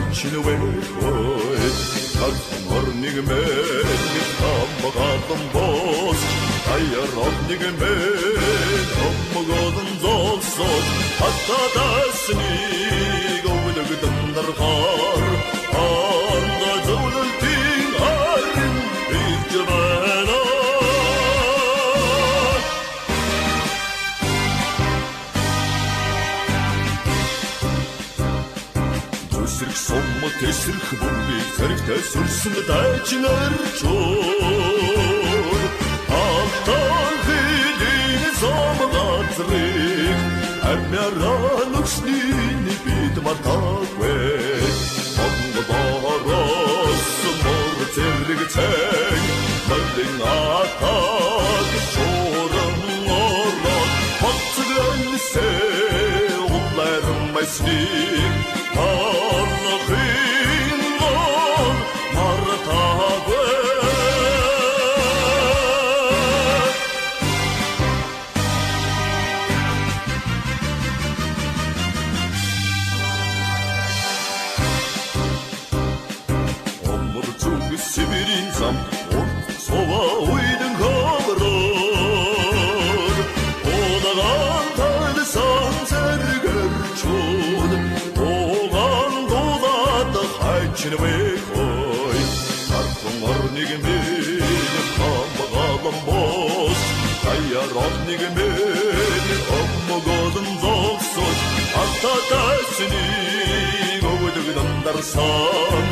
хачны вэхой Хатморник мен хаммагадам бос Айаровник мен хаммагадам золсос Хаттадасник овлэгдэн дархар Анда зөөлөлтийн харин бивжбэна Төсрөх сумма тэсрэх бүмбийг зэрэгтэй сүрсэн дайчнаар чор Алтан хэдийн самгацрыг Амяран өкснийн бид мартагвэ Монгодоос мор зэрэг цэг Мөлдин атаг шорон орон Хоцгэнсэ улайран майсник Аллахын гол мартагвэ Сибирин зам сова уйдың хамрон Одаған талсан сәргір чуд Оған додады хайчын вэхой Арқын орнигмен хамғалым бос Айаровнигмен хамғалым золсос Аттатасының өдігдің дарсан